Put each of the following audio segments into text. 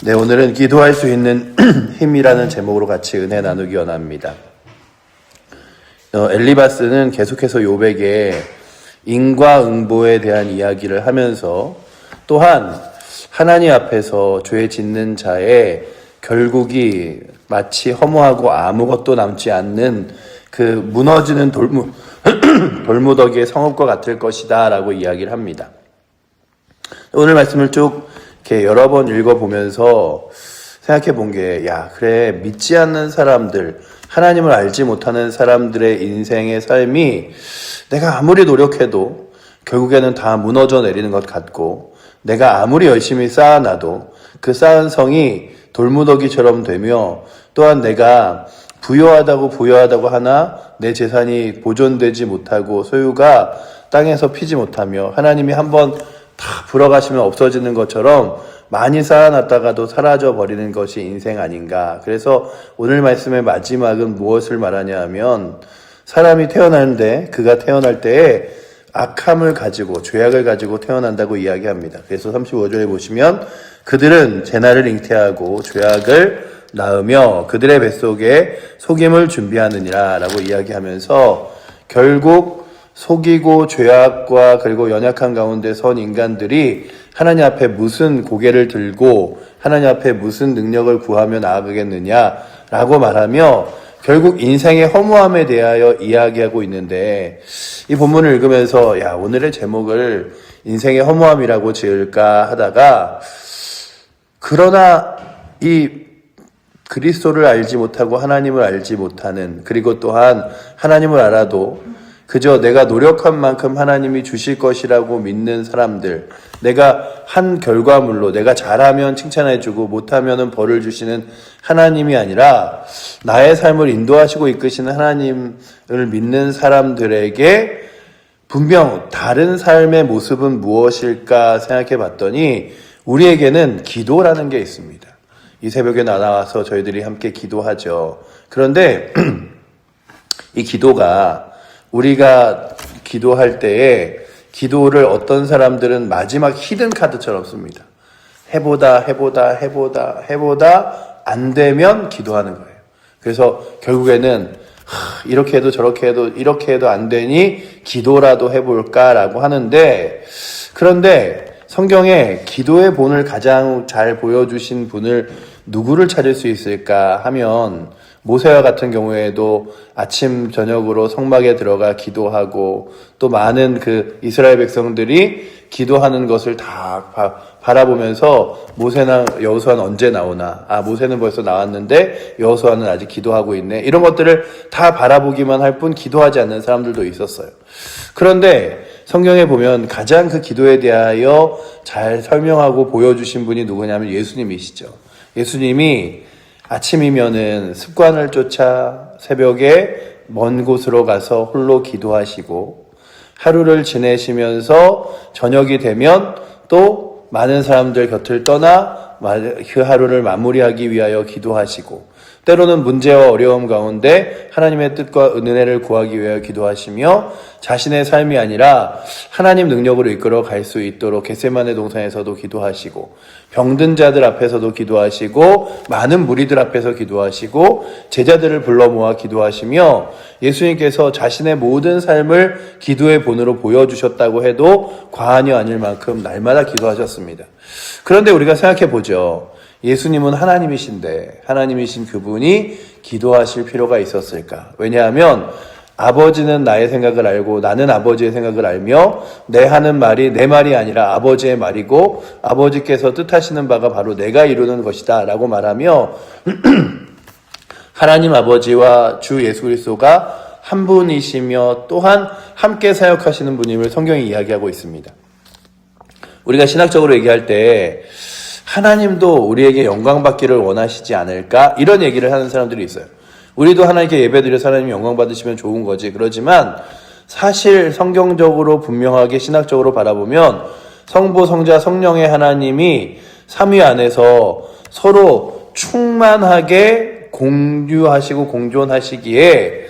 네, 오늘은 기도할 수 있는 힘이라는 제목으로 같이 은혜 나누기 원합니다. 엘리바스는 계속해서 욥에게 인과응보에 대한 이야기를 하면서 또한 하나님 앞에서 죄 짓는 자의 결국이 마치 허무하고 아무것도 남지 않는 그 무너지는 돌무더기의 성읍과 같을 것이다 라고 이야기를 합니다. 오늘 말씀을 쭉 이렇게 여러 번 읽어보면서 생각해 본 게, 그래, 믿지 않는 사람들, 하나님을 알지 못하는 사람들의 인생의 삶이 내가 아무리 노력해도 결국에는 다 무너져 내리는 것 같고, 내가 아무리 열심히 쌓아놔도 그 쌓은 성이 돌무더기처럼 되며, 또한 내가 부여하다고 하나 내 재산이 보존되지 못하고 소유가 땅에서 피지 못하며 하나님이 한번 다 불어가시면 없어지는 것처럼 많이 쌓아놨다가도 사라져버리는 것이 인생 아닌가. 그래서 오늘 말씀의 마지막은 무엇을 말하냐 하면, 사람이 태어나는데 그가 태어날 때에 악함을 가지고 죄악을 가지고 태어난다고 이야기합니다. 그래서 35절에 보시면 그들은 재난을 잉태하고 죄악을 낳으며 그들의 뱃속에 속임을 준비하느니라 라고 이야기하면서, 결국 속이고 죄악과 그리고 연약한 가운데 선 인간들이 하나님 앞에 무슨 고개를 들고 하나님 앞에 무슨 능력을 구하며 나아가겠느냐라고 말하며 결국 인생의 허무함에 대하여 이야기하고 있는데, 이 본문을 읽으면서 오늘의 제목을 인생의 허무함이라고 지을까 하다가, 그러나 이 그리스도를 알지 못하고 하나님을 알지 못하는, 그리고 또한 하나님을 알아도 그저 내가 노력한 만큼 하나님이 주실 것이라고 믿는 사람들, 내가 한 결과물로 내가 잘하면 칭찬해주고 못하면 벌을 주시는 하나님이 아니라 나의 삶을 인도하시고 이끄시는 하나님을 믿는 사람들에게 분명 다른 삶의 모습은 무엇일까 생각해 봤더니, 우리에게는 기도라는 게 있습니다. 이 새벽에 나와서 저희들이 함께 기도하죠. 그런데 이 기도가, 우리가 기도할 때에 기도를 어떤 사람들은 마지막 히든 카드처럼 씁니다. 해보다 안 되면 기도하는 거예요. 그래서 결국에는 이렇게 해도 저렇게 해도 이렇게 해도 안 되니 기도라도 해볼까라고 하는데, 그런데 성경에 기도의 본을 가장 잘 보여주신 분을 누구를 찾을 수 있을까 하면, 모세와 같은 경우에도 아침 저녁으로 성막에 들어가 기도하고, 또 많은 그 이스라엘 백성들이 기도하는 것을 다 바라보면서 모세나 여호수아는 언제 나오나, 모세는 벌써 나왔는데 여호수아는 아직 기도하고 있네, 이런 것들을 다 바라보기만 할 뿐 기도하지 않는 사람들도 있었어요. 그런데 성경에 보면 가장 그 기도에 대하여 잘 설명하고 보여주신 분이 누구냐면 예수님이시죠. 예수님이 아침이면은 습관을 쫓아 새벽에 먼 곳으로 가서 홀로 기도하시고, 하루를 지내시면서 저녁이 되면 또 많은 사람들 곁을 떠나 그 하루를 마무리하기 위하여 기도하시고, 때로는 문제와 어려움 가운데 하나님의 뜻과 은혜를 구하기 위하여 기도하시며, 자신의 삶이 아니라 하나님 능력으로 이끌어 갈 수 있도록 겟세마네 동산에서도 기도하시고, 병든 자들 앞에서도 기도하시고, 많은 무리들 앞에서 기도하시고, 제자들을 불러 모아 기도하시며, 예수님께서 자신의 모든 삶을 기도의 본으로 보여주셨다고 해도 과언이 아닐 만큼 날마다 기도하셨습니다. 그런데 우리가 생각해 보죠. 예수님은 하나님이신데 하나님이신 그분이 기도하실 필요가 있었을까? 왜냐하면 아버지는 나의 생각을 알고 나는 아버지의 생각을 알며 내 하는 말이 내 말이 아니라 아버지의 말이고 아버지께서 뜻하시는 바가 바로 내가 이루는 것이다 라고 말하며 하나님 아버지와 주 예수 그리스도가 한 분이시며 또한 함께 사역하시는 분임을 성경이 이야기하고 있습니다. 우리가 신학적으로 얘기할 때 하나님도 우리에게 영광 받기를 원하시지 않을까? 이런 얘기를 하는 사람들이 있어요. 우리도 하나님께 예배드려서 하나님이 영광 받으시면 좋은 거지. 그러지만 사실 성경적으로 분명하게 신학적으로 바라보면 성부, 성자, 성령의 하나님이 삼위 안에서 서로 충만하게 공유하시고 공존하시기에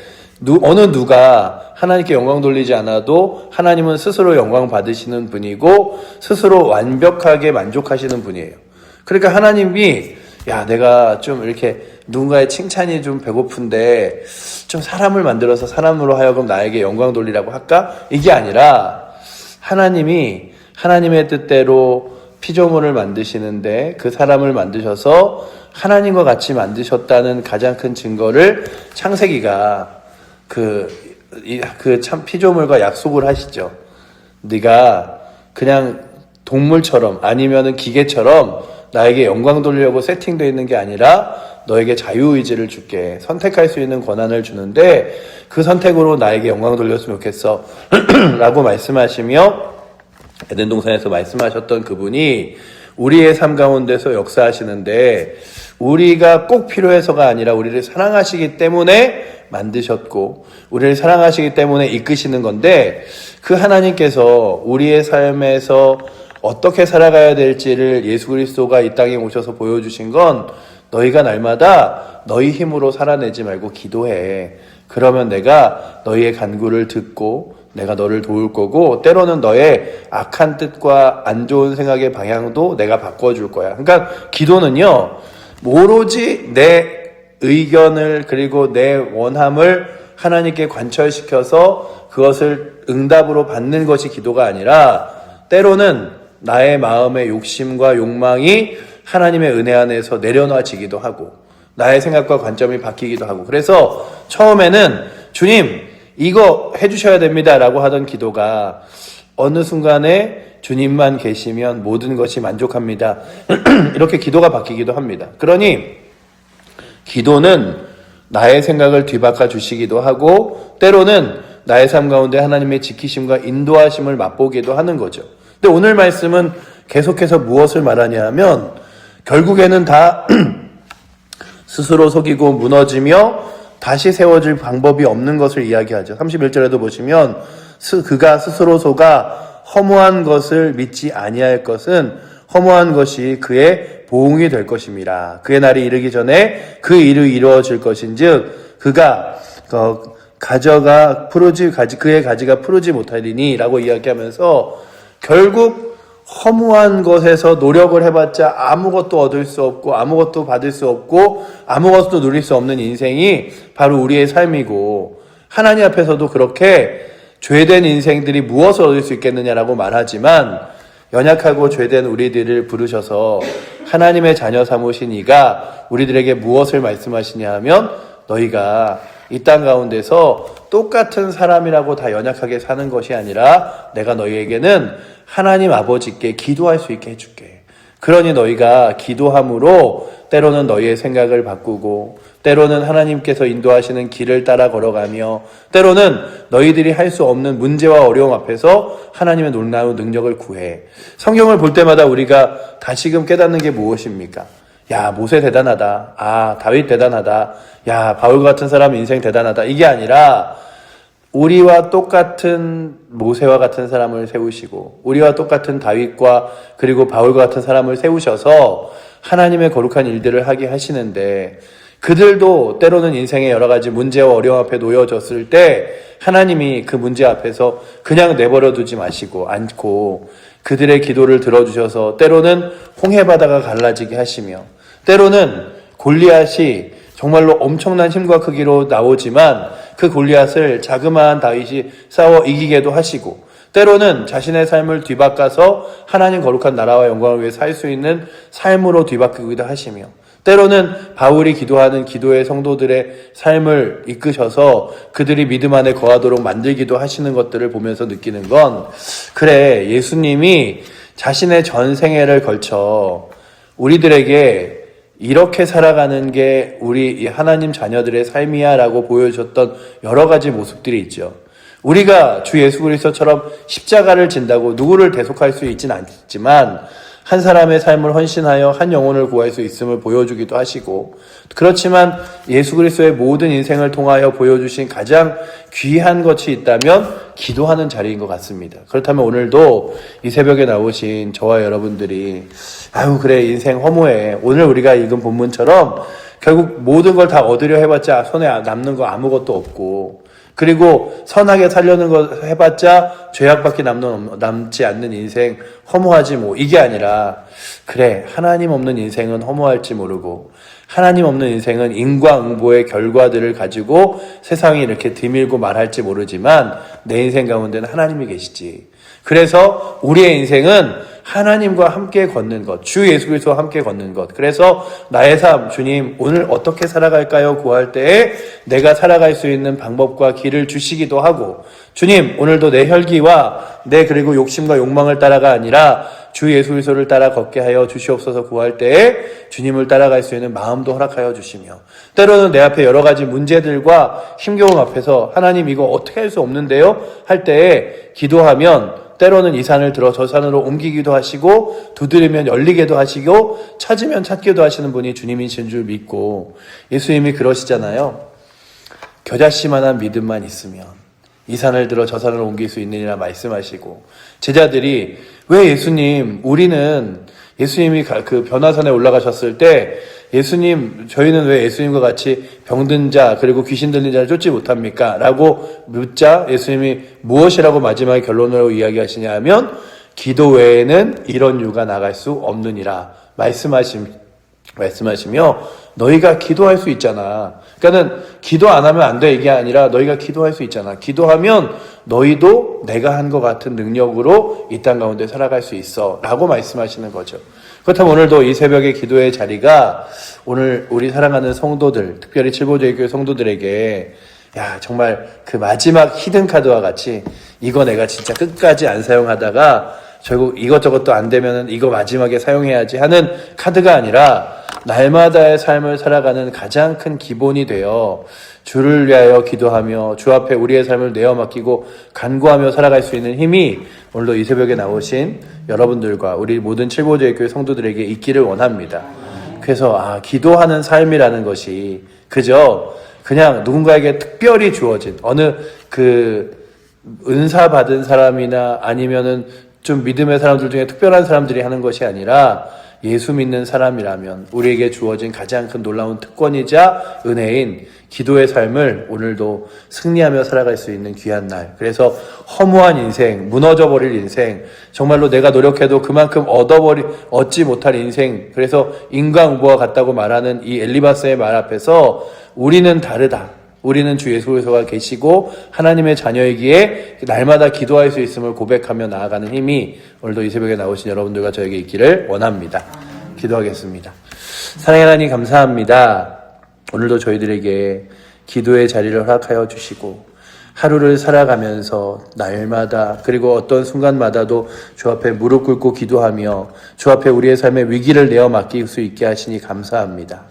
어느 누가 하나님께 영광 돌리지 않아도 하나님은 스스로 영광 받으시는 분이고 스스로 완벽하게 만족하시는 분이에요. 그러니까 하나님이 야, 내가 좀 이렇게 누군가의 칭찬이 좀 배고픈데 좀 사람을 만들어서 사람으로 하여금 나에게 영광 돌리라고 할까? 이게 아니라 하나님이 하나님의 뜻대로 피조물을 만드시는데 그 사람을 만드셔서 하나님과 같이 만드셨다는 가장 큰 증거를 창세기가 참 피조물과 약속을 하시죠. 네가 그냥 동물처럼 아니면은 기계처럼 나에게 영광 돌리려고 세팅되어 있는 게 아니라 너에게 자유의지를 줄게. 선택할 수 있는 권한을 주는데 그 선택으로 나에게 영광 돌렸으면 좋겠어. 라고 말씀하시며 에덴 동산에서 말씀하셨던 그분이 우리의 삶 가운데서 역사하시는데 우리가 꼭 필요해서가 아니라 우리를 사랑하시기 때문에 만드셨고 우리를 사랑하시기 때문에 이끄시는 건데 그 하나님께서 우리의 삶에서 어떻게 살아가야 될지를 예수 그리스도가 이 땅에 오셔서 보여주신 건 너희가 날마다 너희 힘으로 살아내지 말고 기도해. 그러면 내가 너희의 간구를 듣고 내가 너를 도울 거고 때로는 너의 악한 뜻과 안 좋은 생각의 방향도 내가 바꿔줄 거야. 그러니까 기도는요, 오로지 내 의견을 그리고 내 원함을 하나님께 관철시켜서 그것을 응답으로 받는 것이 기도가 아니라 때로는 나의 마음의 욕심과 욕망이 하나님의 은혜 안에서 내려놔지기도 하고 나의 생각과 관점이 바뀌기도 하고 그래서 처음에는 주님 이거 해주셔야 됩니다 라고 하던 기도가 어느 순간에 주님만 계시면 모든 것이 만족합니다 이렇게 기도가 바뀌기도 합니다. 그러니 기도는 나의 생각을 뒤바꿔 주시기도 하고 때로는 나의 삶 가운데 하나님의 지키심과 인도하심을 맛보기도 하는 거죠. 근데 오늘 말씀은 계속해서 무엇을 말하냐 하면 결국에는 다 스스로 속이고 무너지며 다시 세워질 방법이 없는 것을 이야기하죠. 31절에도 보시면 그가 스스로 속아 허무한 것을 믿지 아니할 것은 허무한 것이 그의 보응이 될 것임이라. 그의 날이 이르기 전에 그 일이 이루어질 것인즉 그가 그의 가지가 푸르지 못하리니 라고 이야기하면서 결국 허무한 것에서 노력을 해봤자 아무것도 얻을 수 없고 아무것도 받을 수 없고 아무것도 누릴 수 없는 인생이 바로 우리의 삶이고 하나님 앞에서도 그렇게 죄된 인생들이 무엇을 얻을 수 있겠느냐라고 말하지만 연약하고 죄된 우리들을 부르셔서 하나님의 자녀 삼으신 이가 우리들에게 무엇을 말씀하시냐 하면 너희가 이 땅 가운데서 똑같은 사람이라고 다 연약하게 사는 것이 아니라 내가 너희에게는 하나님 아버지께 기도할 수 있게 해줄게. 그러니 너희가 기도함으로 때로는 너희의 생각을 바꾸고 때로는 하나님께서 인도하시는 길을 따라 걸어가며 때로는 너희들이 할 수 없는 문제와 어려움 앞에서 하나님의 놀라운 능력을 구해. 성경을 볼 때마다 우리가 다시금 깨닫는 게 무엇입니까? 야, 모세 대단하다. 아, 다윗 대단하다. 야, 바울 같은 사람 인생 대단하다. 이게 아니라 우리와 똑같은 모세와 같은 사람을 세우시고 우리와 똑같은 다윗과 그리고 바울과 같은 사람을 세우셔서 하나님의 거룩한 일들을 하게 하시는데 그들도 때로는 인생의 여러 가지 문제와 어려움 앞에 놓여졌을 때 하나님이 그 문제 앞에서 그냥 내버려 두지 마시고 않고 그들의 기도를 들어주셔서 때로는 홍해바다가 갈라지게 하시며 때로는 골리앗이 정말로 엄청난 힘과 크기로 나오지만 그 골리앗을 자그마한 다윗이 싸워 이기게도 하시고 때로는 자신의 삶을 뒤바꿔서 하나님 거룩한 나라와 영광을 위해 살 수 있는 삶으로 뒤바꾸기도 하시며 때로는 바울이 기도하는 기도의 성도들의 삶을 이끄셔서 그들이 믿음 안에 거하도록 만들기도 하시는 것들을 보면서 느끼는 건 그래 예수님이 자신의 전생애를 걸쳐 우리들에게 이렇게 살아가는 게 우리 하나님 자녀들의 삶이야 라고 보여줬던 여러 가지 모습들이 있죠. 우리가 주 예수 그리스도처럼 십자가를 진다고 누구를 대속할 수 있지는 않지만 한 사람의 삶을 헌신하여 한 영혼을 구할 수 있음을 보여주기도 하시고 그렇지만 예수 그리스도의 모든 인생을 통하여 보여주신 가장 귀한 것이 있다면 기도하는 자리인 것 같습니다. 그렇다면 오늘도 이 새벽에 나오신 저와 여러분들이 아유 그래 인생 허무해. 오늘 우리가 읽은 본문처럼 결국 모든 걸 다 얻으려 해봤자 손에 남는 거 아무것도 없고 그리고 선하게 살려는 거 해봤자 죄악밖에 남지 않는 인생 허무하지 뭐, 이게 아니라 그래, 하나님 없는 인생은 허무할지 모르고 하나님 없는 인생은 인과응보의 결과들을 가지고 세상이 이렇게 드밀고 말할지 모르지만 내 인생 가운데는 하나님이 계시지. 그래서 우리의 인생은 하나님과 함께 걷는 것, 주 예수 그리스도와 함께 걷는 것. 그래서 나의 삶, 주님 오늘 어떻게 살아갈까요? 구할 때에 내가 살아갈 수 있는 방법과 길을 주시기도 하고, 주님 오늘도 내 혈기와 내 그리고 욕심과 욕망을 따라가 아니라 주 예수 그리스도를 따라 걷게 하여 주시옵소서 구할 때에 주님을 따라갈 수 있는 마음도 허락하여 주시며, 때로는 내 앞에 여러 가지 문제들과 힘겨움 앞에서 하나님 이거 어떻게 할 수 없는데요? 할 때에 기도하면 때로는 이 산을 들어 저 산으로 옮기기도 하시고, 두드리면 열리게도 하시고, 찾으면 찾기도 하시는 분이 주님이신 줄 믿고, 예수님이 그러시잖아요. 겨자씨만한 믿음만 있으면 이 산을 들어 저 산을 옮길 수 있느니라 말씀하시고, 제자들이 왜 예수님, 우리는 예수님이 그 변화산에 올라가셨을 때 예수님, 저희는 왜 예수님과 같이 병든 자 그리고 귀신 들린 자를 쫓지 못합니까? 라고 묻자 예수님이 무엇이라고 마지막에 결론으로 이야기하시냐 하면 기도 외에는 이런 유가 나갈 수 없느니라 말씀하시며, 너희가 기도할 수 있잖아. 그러니까는 기도 안 하면 안 돼 이게 아니라 너희가 기도할 수 있잖아. 기도하면 너희도 내가 한 것 같은 능력으로 이 땅 가운데 살아갈 수 있어 라고 말씀하시는 거죠. 그렇다면 오늘도 이 새벽의 기도의 자리가 오늘 우리 사랑하는 성도들, 특별히 칠보조의교회 성도들에게 정말 그 마지막 히든카드와 같이 이거 내가 진짜 끝까지 안 사용하다가 결국 이것저것도 안 되면은 이거 마지막에 사용해야지 하는 카드가 아니라 날마다의 삶을 살아가는 가장 큰 기본이 되어 주를 위하여 기도하며 주 앞에 우리의 삶을 내어 맡기고 간구하며 살아갈 수 있는 힘이 오늘도 이 새벽에 나오신 여러분들과 우리 모든 칠보조의교회 성도들에게 있기를 원합니다. 그래서 기도하는 삶이라는 것이 그저 그냥 누군가에게 특별히 주어진 어느 그 은사 받은 사람이나 아니면은 좀 믿음의 사람들 중에 특별한 사람들이 하는 것이 아니라 예수 믿는 사람이라면 우리에게 주어진 가장 큰 놀라운 특권이자 은혜인 기도의 삶을 오늘도 승리하며 살아갈 수 있는 귀한 날. 그래서 허무한 인생, 무너져버릴 인생, 정말로 내가 노력해도 그만큼 얻지 못할 인생, 그래서 인과응보와 같다고 말하는 이 엘리바스의 말 앞에서 우리는 다르다. 우리는 주 예수 그리스도가 계시고 하나님의 자녀이기에 날마다 기도할 수 있음을 고백하며 나아가는 힘이 오늘도 이 새벽에 나오신 여러분들과 저에게 있기를 원합니다. 기도하겠습니다. 사랑의 하나님 감사합니다. 오늘도 저희들에게 기도의 자리를 허락하여 주시고 하루를 살아가면서 날마다 그리고 어떤 순간마다도 주 앞에 무릎 꿇고 기도하며 주 앞에 우리의 삶의 위기를 내어 맡길 수 있게 하시니 감사합니다.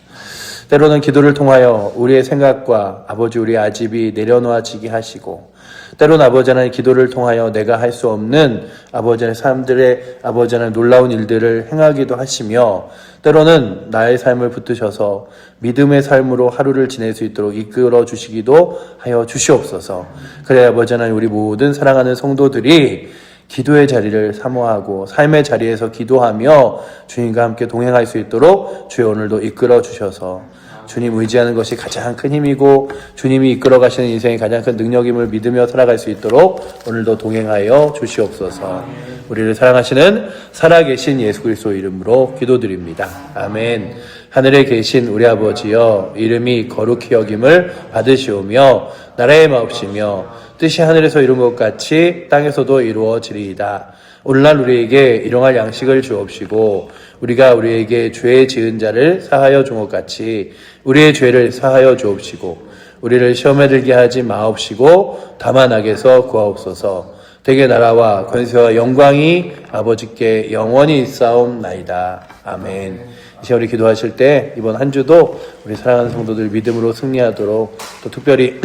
때로는 기도를 통하여 우리의 생각과 아버지 우리의 아집이 내려놓아지게 하시고, 때로는 아버지 하나님 기도를 통하여 내가 할 수 없는 아버지 하나님 사람들의 아버지 하나님 놀라운 일들을 행하기도 하시며, 때로는 나의 삶을 붙드셔서 믿음의 삶으로 하루를 지낼 수 있도록 이끌어 주시기도 하여 주시옵소서. 그래 아버지 하나님 우리 모든 사랑하는 성도들이 기도의 자리를 사모하고 삶의 자리에서 기도하며 주님과 함께 동행할 수 있도록 주여 오늘도 이끌어 주셔서 주님 의지하는 것이 가장 큰 힘이고 주님이 이끌어 가시는 인생의 가장 큰 능력임을 믿으며 살아갈 수 있도록 오늘도 동행하여 주시옵소서. 우리를 사랑하시는 살아계신 예수 그리스도 이름으로 기도드립니다. 아멘. 하늘에 계신 우리 아버지여, 이름이 거룩히 여김을 받으시오며 나라의 마옵시며 뜻이 하늘에서 이룬 것 같이 땅에서도 이루어지리이다. 오늘날 우리에게 일용할 양식을 주옵시고 우리가 우리에게 죄 지은 자를 사하여 준 것 같이 우리의 죄를 사하여 주옵시고 우리를 시험에 들게 하지 마옵시고 다만 악에서 구하옵소서. 대개 나라와 권세와 영광이 아버지께 영원히 있사옵나이다. 아멘. 이제 우리 기도하실 때 이번 한 주도 우리 사랑하는 성도들 믿음으로 승리하도록, 또 특별히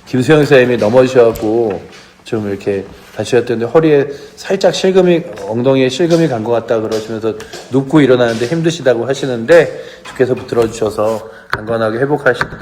김수영 선생님이 넘어지셔갖고 좀 이렇게 다치셨던데 허리에 살짝 엉덩이에 실금이 간 것 같다 그러시면서 눕고 일어나는데 힘드시다고 하시는데 주께서 붙들어 주셔서 강건하게 회복하시도록